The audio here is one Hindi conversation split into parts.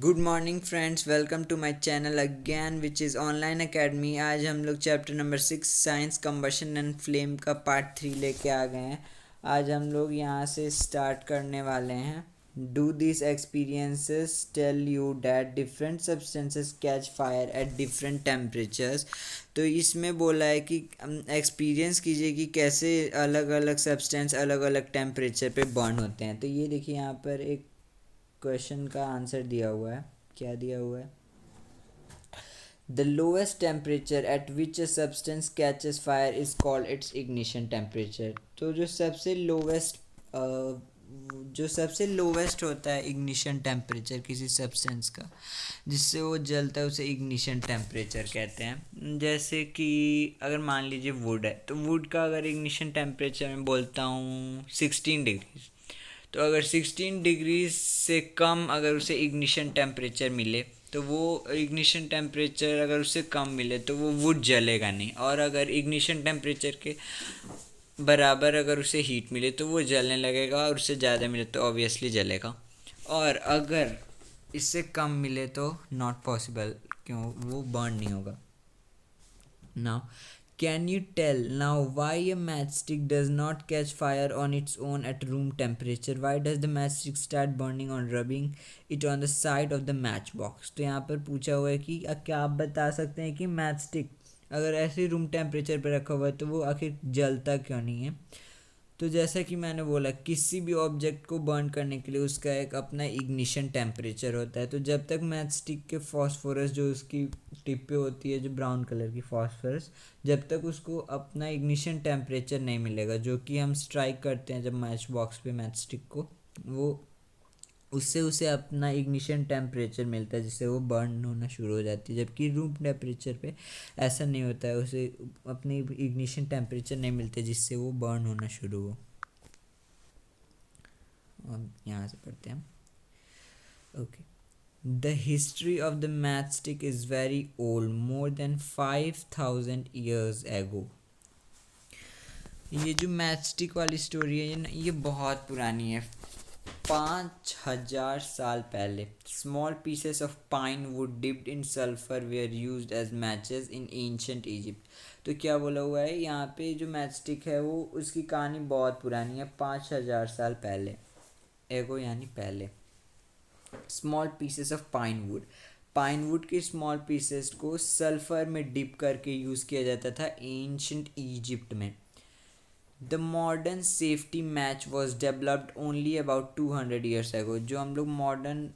Good morning friends, welcome to my channel again which is online academy. आज हम लोग chapter number 6 science combustion and flame का पार्ट 3 लेके आ गए हैं। आज हम लोग यहाँ से स्टार्ट करने वाले हैं। Do this experiences tell you that different substances catch fire at different temperatures. तो इसमें बोला है कि एक्सपीरियंस कीजिए कि कैसे अलग अलग सब्सटेंस अलग अलग टेम्परेचर पे बर्न होते हैं। तो ये देखिए यहाँ पर एक क्वेश्चन का आंसर दिया हुआ है। क्या दिया हुआ है? The lowest temperature at which a substance catches fire is called its ignition temperature. तो जो सबसे लोवेस्ट होता है इग्निशन टेम्परेचर किसी सब्सटेंस का, जिससे वो जलता है, उसे इग्निशन टेम्परेचर कहते हैं। जैसे कि अगर मान लीजिए वुड है, तो वुड का अगर इग्निशन टेम्परेचर मैं बोलता हूँ 16 डिग्री, तो अगर 16 डिग्री से कम अगर उसे इग्निशन टेम्परेचर मिले, तो वो इग्निशन टेम्परेचर अगर उससे कम मिले तो वो वुड जलेगा नहीं। और अगर इग्निशन टेम्परेचर के बराबर अगर उसे हीट मिले तो वो जलने लगेगा, और उससे ज़्यादा मिले तो ऑब्वियसली जलेगा। और अगर इससे कम मिले तो नॉट पॉसिबल, क्यों, वो बर्न नहीं होगा। Now can you tell now why a matchstick does not catch fire on its own at room temperature? Why does the matchstick start burning on rubbing it on the side of the matchbox? तो यहाँ पर पूछा हुआ है कि क्या आप बता सकते हैं कि मैचस्टिक अगर ऐसे रूम टेम्परेचर पर रखा हुआ है तो वो आखिर जलता क्यों नहीं है? तो जैसा कि मैंने बोला, किसी भी ऑब्जेक्ट को बर्न करने के लिए उसका एक अपना इग्निशन टेम्परेचर होता है। तो जब तक मैच स्टिक के फॉस्फोरस जो उसकी टिप पे होती है, जो ब्राउन कलर की फॉस्फोरस, जब तक उसको अपना इग्निशन टेम्परेचर नहीं मिलेगा, जो कि हम स्ट्राइक करते हैं जब मैच बॉक्स पे मैच स्टिक को, वो उससे उसे अपना इग्निशन टेम्परेचर मिलता है, जिससे वो बर्न होना शुरू हो जाती है। जबकि रूम टेम्परेचर पे ऐसा नहीं होता है, उसे अपनी इग्निशन टेम्परेचर नहीं मिलते जिससे वो बर्न होना शुरू हो। और यहाँ से पढ़ते हैं। Okay, the history of the match stick is very old, more than 5000 years ago. ये जो मैच स्टिक वाली स्टोरी है ये बहुत पुरानी है। 5000 साल पहले small pieces of pine wood dipped in sulphur were used as matches in ancient Egypt. तो क्या बोला हुआ है यहाँ पे, जो मैच स्टिक है वो उसकी कहानी बहुत पुरानी है, 5000 साल पहले। एगो यानी पहले। Small pieces of pine would के स्मॉल पीसेस को सल्फर में डिप करके यूज़ किया जाता था एंशंट इजिप्ट में। The modern safety match was developed only about 200 years ago. जो हम लोग मॉडर्न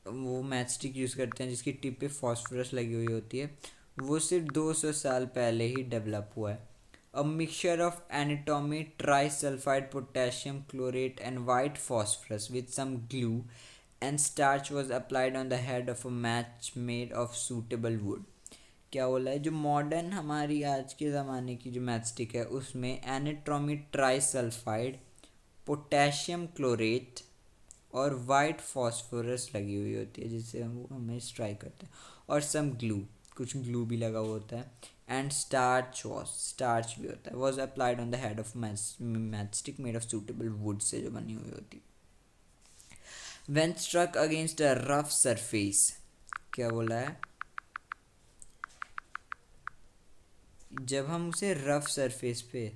वो मैच स्टिक यूज़ करते हैं जिसकी टिप पे फॉस्फोरस लगी हुई होती है, वो सिर्फ 200 साल पहले ही डेवलप हुआ है। A mixture of anatomy trisulphide potassium chlorate and white phosphorus with some glue and starch was applied on the head of a match made of suitable wood। क्या बोला है, जो मॉडर्न हमारी आज के ज़माने की जो मैचस्टिक है उसमें एनेट्रोमी ट्राइसल्फाइड, पोटेशियम क्लोरेट और वाइट फॉस्फोरस लगी हुई होती है, जिससे हम हमें स्ट्राइक करते हैं। और सम ग्लू, कुछ ग्लू भी लगा हुआ होता है। एंड स्टार्च भी होता है, was applied on the head of matchstick made of suitable wood से जो बनी हुई होती। When struck against a rough surface, क्या बोला है, जब हम उसे रफ सरफेस पे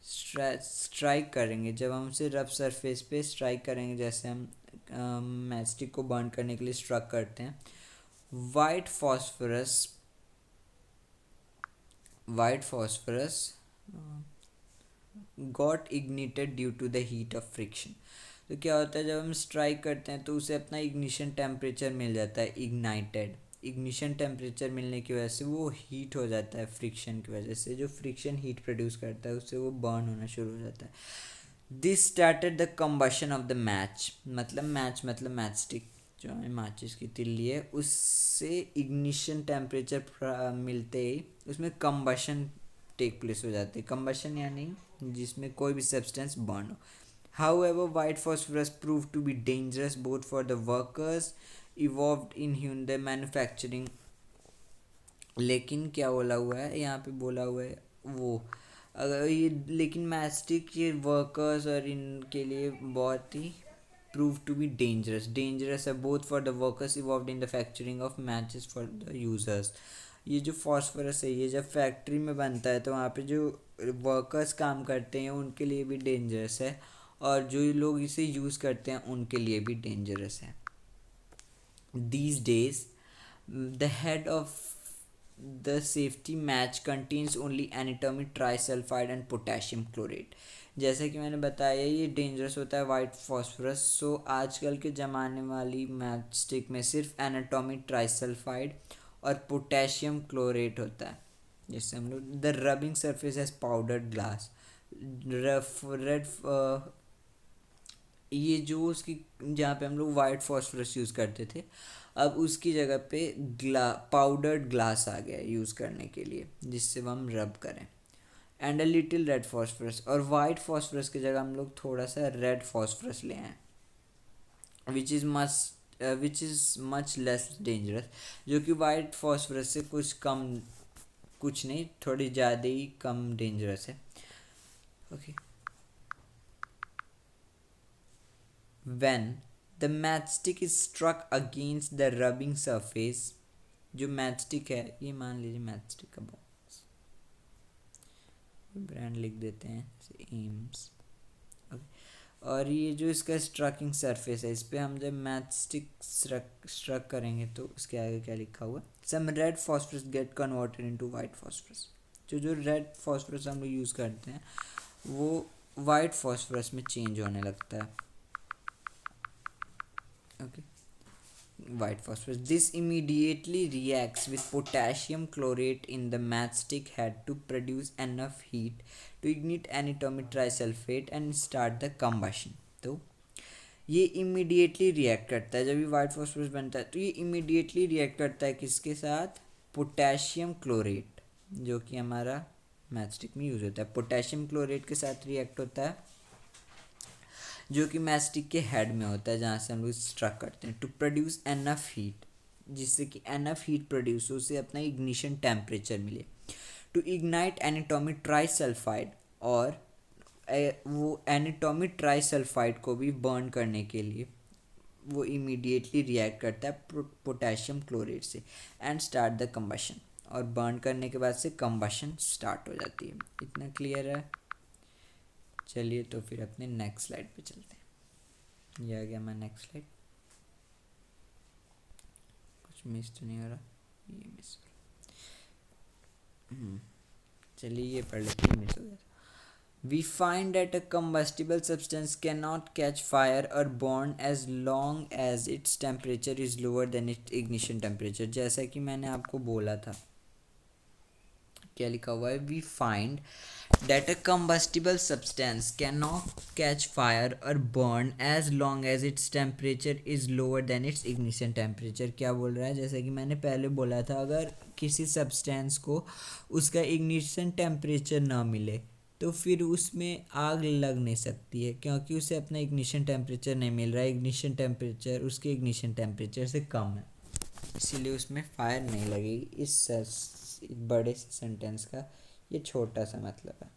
स्ट्राइक करेंगे, जब हम उसे रफ सरफेस पे स्ट्राइक करेंगे, जैसे हम मैचस्टिक को बर्न करने के लिए स्ट्रक करते हैं, white phosphorus white phosphorus got ignited due to the heat of friction. तो क्या होता है, जब हम स्ट्राइक करते हैं तो उसे अपना इग्निशन टेम्परेचर मिल जाता है, इग्नाइटेड। इग्निशन टेम्परेचर मिलने की वजह से वो हीट हो जाता है, फ्रिक्शन की वजह से जो फ्रिक्शन हीट प्रोड्यूस करता है उससे वो बर्न होना शुरू हो जाता है। This started the combustion of the match, मतलब मैच स्टिक, जो हमें माचिस की तिल्ली है, उससे इग्निशन टेम्परेचर मिलते ही उसमें कम्बशन टेक प्लेस हो जाती है। कम्बशन यानी जिसमें कोई भी सब्सटेंस बर्न हो। However, white phosphorus proved to be dangerous both for the workers involved in Hyundai manufacturing। लेकिन क्या बोला हुआ है यहाँ पे, बोला हुआ है वो, अगर ये लेकिन मैस्टिक ये वर्कर्स और इनके लिए बहुत ही proved to be dangerous है both for the workers involved in the manufacturing of matches for the users. ये जो फॉस्फोरस है ये जब फैक्ट्री में बनता है तो वहाँ पे जो वर्कर्स काम करते हैं उनके लिए भी डेंजरस है और जो लोग इसे यूज़ करते हैं उनके लिए भी डेंजरस है. These days the head of the safety match contains only antimony trisulfide and potassium chlorate. जैसे कि मैंने बताया ये डेंजरस होता है वाइट फॉस्फोरस. सो आजकल के ज़माने वाली मैच स्टिक में सिर्फ एनाटॉमी ट्राइसल्फाइड और पोटेशियम क्लोरेट होता है. जैसे हम लोग the rubbing surface as powdered glass red ये जो उसकी जहाँ पे हम लोग वाइट फॉस्फोरस यूज़ करते थे अब उसकी जगह पे पाउडर्ड ग्लास आ गया यूज़ करने के लिए जिससे हम रब करें. And a little red phosphorus और वाइट फॉस्फोरस की जगह हम लोग थोड़ा सा रेड फॉस्फोरस ले आए which is much less dangerous जो कि वाइट फॉस्फोरस से कुछ नहीं थोड़ी ज़्यादा ही कम डेंजरस है. Okay. When the matchstick is struck against the rubbing surface, जो मैचस्टिक है ये मान लीजिए मैचस्टिक का बॉक्स ब्रांड लिख देते हैं जैसे एम्स. और ये जो इसका स्ट्रकिंग सरफेस है इस पर हम जब मैचस्टिक स्ट्रक करेंगे तो उसके आगे क्या लिखा हुआ है some red phosphorus get converted into white phosphorus. जो रेड फॉस्फोरस हम लोग यूज़ करते हैं वो वाइट फॉस्फोरस में चेंज होने लगता है. Okay, white phosphorus. This immediately reacts with potassium chlorate in the matchstick head to produce enough heat to ignite antimony trisulfate and start the combustion. तो ये इमीडिएटली रिएक्ट करता है जब ये वाइट फॉस्फोरस बनता है तो ये इमीडिएटली रिएक्ट करता है किसके साथ पोटेशियम क्लोरेट जो कि हमारा मैचस्टिक में यूज़ होता है. पोटेशियम क्लोरेट के साथ रिएक्ट होता है जो कि मैचस्टिक के हेड में होता है जहाँ से हम लोग स्ट्रक करते हैं टू प्रोड्यूस एनफ हीट जिससे कि एनफ हीट प्रोड्यूस हो उसे अपना इग्निशन टेम्परेचर मिले टू इग्नाइट एनाटॉमी ट्राइसल्फाइड और वो एनाटॉमी ट्राइसल्फाइड को भी बर्न करने के लिए वो इमीडिएटली रिएक्ट करता है पोटेशियम क्लोरेट से एंड स्टार्ट द कंबशन और बर्न करने के बाद से कंबशन स्टार्ट हो जाती है. इतना क्लियर है. चलिए तो फिर अपने नेक्स्ट स्लाइड पे चलते हैं. ये आ गया मैं नेक्स्ट स्लाइड. कुछ मिस तो नहीं हो रहा. ये मिस हो रहा. चलिए ये पढ़ लेते हैं. मिस हो गया. We find that a combustible substance cannot catch fire or burn as long as its temperature is lower than its ignition temperature. जैसा कि मैंने आपको बोला था क्या लिखा हुआ है we find that a combustible substance cannot catch fire or burn as long as its temperature is lower than its ignition temperature. क्या बोल रहा है जैसे कि मैंने पहले बोला था अगर किसी सब्सटेंस को उसका इग्निशन टेम्परेचर ना मिले तो फिर उसमें आग लग नहीं सकती है क्योंकि उसे अपना इग्निशन टेम्परेचर नहीं मिल रहा है. इग्निशन टेम्परेचर उसके इग्निशन टेम्परेचर से कम है इसीलिए उसमें फायर नहीं लगेगी. इस बड़े से सेंटेंस का ये छोटा सा मतलब है.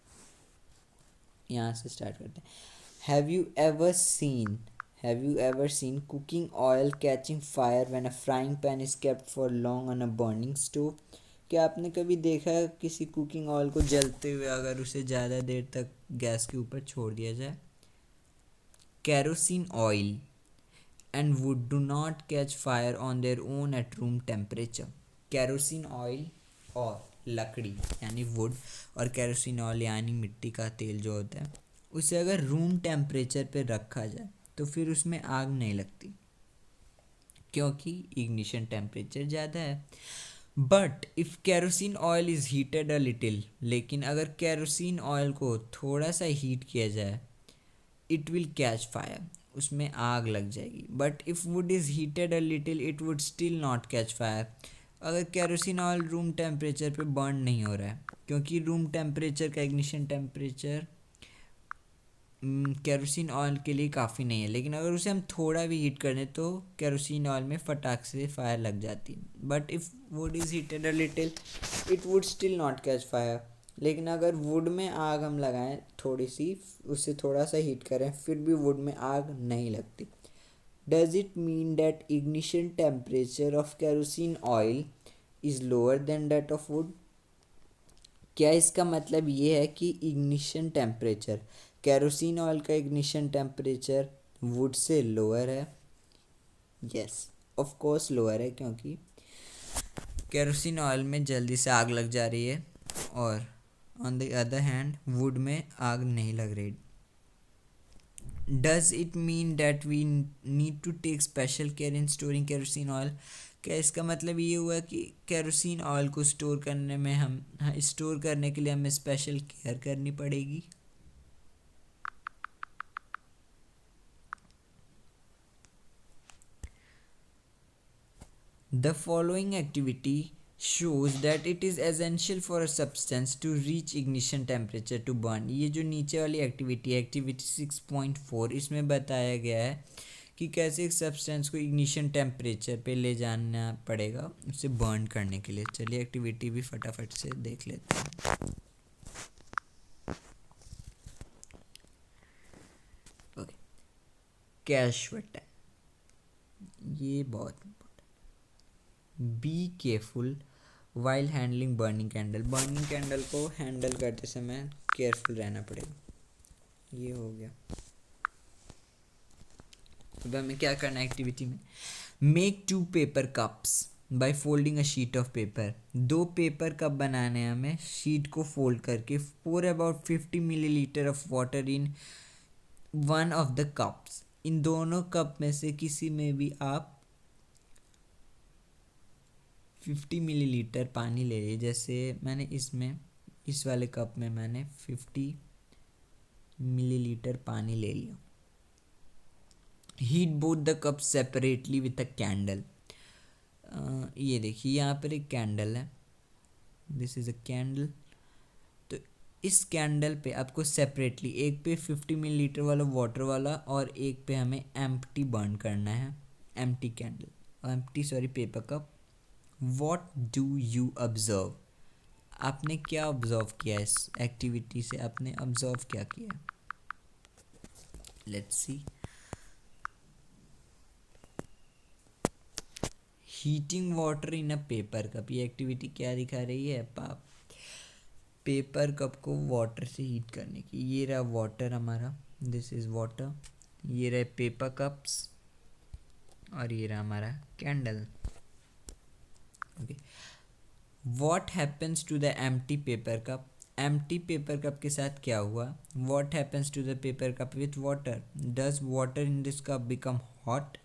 यहाँ से स्टार्ट करते हैं. Have you ever seen cooking oil catching fire when a frying pan is kept for long on a burning stove. क्या आपने कभी देखा है किसी कुकिंग ऑयल को जलते हुए अगर उसे ज़्यादा देर तक गैस के ऊपर छोड़ दिया जाए. Kerosene oil and would do not catch fire on their own at room temperature. Kerosene oil और लकड़ी यानी वुड और कैरोसिन ऑयल यानी मिट्टी का तेल जो होता है उसे अगर रूम टेम्परेचर पे रखा जाए तो फिर उसमें आग नहीं लगती क्योंकि इग्निशन टेम्परेचर ज़्यादा है. But if kerosene oil is heated a little लेकिन अगर कैरोसिन ऑयल को थोड़ा सा हीट किया जाए इट विल कैच फायर उसमें आग लग जाएगी. But if would is heated a little it would still not catch fire. अगर कैरोसिन ऑयल रूम टेम्परेचर पे बर्न नहीं हो रहा है क्योंकि रूम टेम्परेचर का इग्निशन टेम्परेचर कैरोसिन ऑयल के लिए काफ़ी नहीं है लेकिन अगर उसे हम थोड़ा भी हीट कर दें तो कैरोसिन ऑयल में फटाक से फायर लग जाती है. But if would is heated a little it would still not catch fire. लेकिन अगर वुड में आग हम लगाएं थोड़ी सी उससे थोड़ा सा हीट करें फिर भी वुड में आग नहीं लगती. Does it mean that ignition temperature of kerosene oil is lower than that of wood? क्या इसका मतलब ये है कि इग्निशन टेम्परेचर केरोसिन ऑयल का ignition temperature would say lower है? यस, ऑफ कोर्स लोअर है, क्योंकि केरोसिन ऑयल में जल्दी से आग लग जा रही है और on the other hand wood में आग नहीं लग रही. Does it mean that we need to take special care in storing kerosene oil? क्या इसका मतलब ये हुआ कि केरोसिन ऑयल को स्टोर करने में स्टोर करने के लिए हमें स्पेशल केयर करनी पड़ेगी? The following activity shows that it is essential for a substance to reach ignition temperature to burn. ये जो नीचे वाली एक्टिविटी 6.4, इसमें बताया गया है कि कैसे एक सब्सटेंस को इग्निशन टेम्परेचर पे ले जाना पड़ेगा उसे बर्न करने के लिए. चलिए एक्टिविटी भी फटाफट से देख लेते हैं. ओके, कैशवट, ये बहुत be careful while handling burning candle. Burning candle को हैंडल करते समय केयरफुल रहना पड़ेगा. ये हो गया. अब हमें क्या करना है एक्टिविटी में? Make 2 paper cups by folding a sheet of paper. 2 paper cup बनाने हैं हमें शीट को फोल्ड करके. Pour about 50 millilitre of water in one of the cups. इन दोनों कप में से किसी में भी आप 50 मिलीलीटर पानी ले लीजिए. जैसे मैंने इस वाले कप में मैंने 50 मिलीलीटर पानी ले लिया. Heat both the cup separately with a candle. ये देखिए यहाँ पर एक कैंडल है. This is a candle. तो इस कैंडल पे आपको सेपरेटली, एक पे 50 मिलीलीटर वाला वाटर वाला और एक पे हमें एम्प्टी बर्न करना है. Empty candle, empty paper cup. What do you observe? आपने क्या ऑब्जर्व किया इस एक्टिविटी से? आपने ऑब्जर्व क्या किया? Let's see. Heating water in a paper cup. ये एक्टिविटी क्या दिखा रही है? पाप पेपर कप को वाटर से हीट करने की. ये रहा वाटर हमारा, दिस इज वाटर. ये रहे पेपर कप्स और ये रहा हमारा candle. Okay, what happens to the empty paper cup? Empty paper cup के साथ क्या हुआ? What happens to the paper cup with water? Does water in this cup become hot?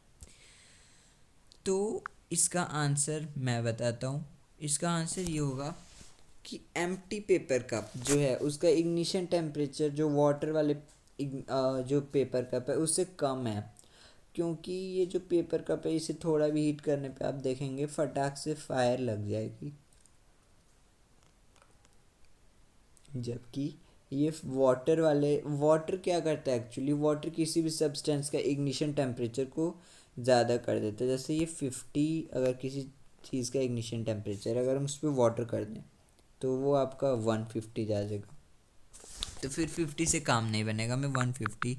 तो इसका आंसर मैं बताता हूँ. इसका आंसर ये होगा कि एम्प्टी पेपर कप जो है उसका इग्निशन टेम्परेचर जो वाटर वाले जो पेपर कप है उससे कम है, क्योंकि ये जो पेपर कप है इसे थोड़ा भी हीट करने पे आप देखेंगे फटाक से फायर लग जाएगी. जबकि ये वाटर क्या करता है एक्चुअली? वाटर किसी भी सब्सटेंस का इग्निशन टेम्परेचर को ज़्यादा कर देता है. जैसे ये 50, अगर किसी चीज़ का इग्निशन टेम्परेचर अगर हम उस पर वाटर कर दें तो वो आपका 150 जा जाएगा. तो फिर 50 से काम नहीं बनेगा, हमें 150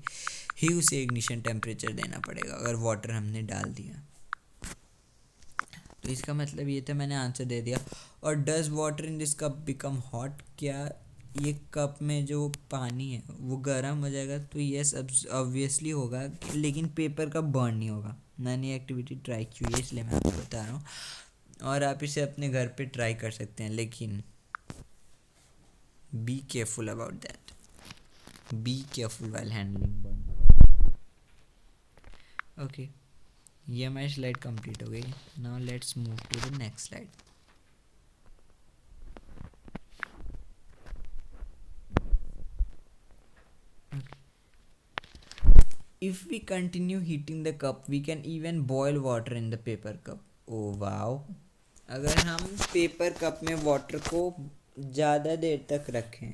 ही उसे इग्निशन टेम्परेचर देना पड़ेगा अगर वाटर हमने डाल दिया. तो इसका मतलब ये था, मैंने आंसर दे दिया. और does water in this cup become hot? क्या ये कप में जो पानी है वो गर्म हो जाएगा? तो यस, ऑब्वियसली होगा, लेकिन पेपर कप बर्न नहीं होगा. मैंने ये एक्टिविटी ट्राई की है इसलिए मैं आपको बता रहा हूँ, और आप इसे अपने घर पे ट्राई कर सकते हैं, लेकिन be careful about that. Be careful while handling burn. Okay, ये हमारी स्लाइड कंप्लीट हो गई. Now let's move to the next slide. If we continue heating the cup, we can even boil water in the paper cup. Oh wow! अगर हम पेपर कप में वाटर को ज़्यादा देर तक रखें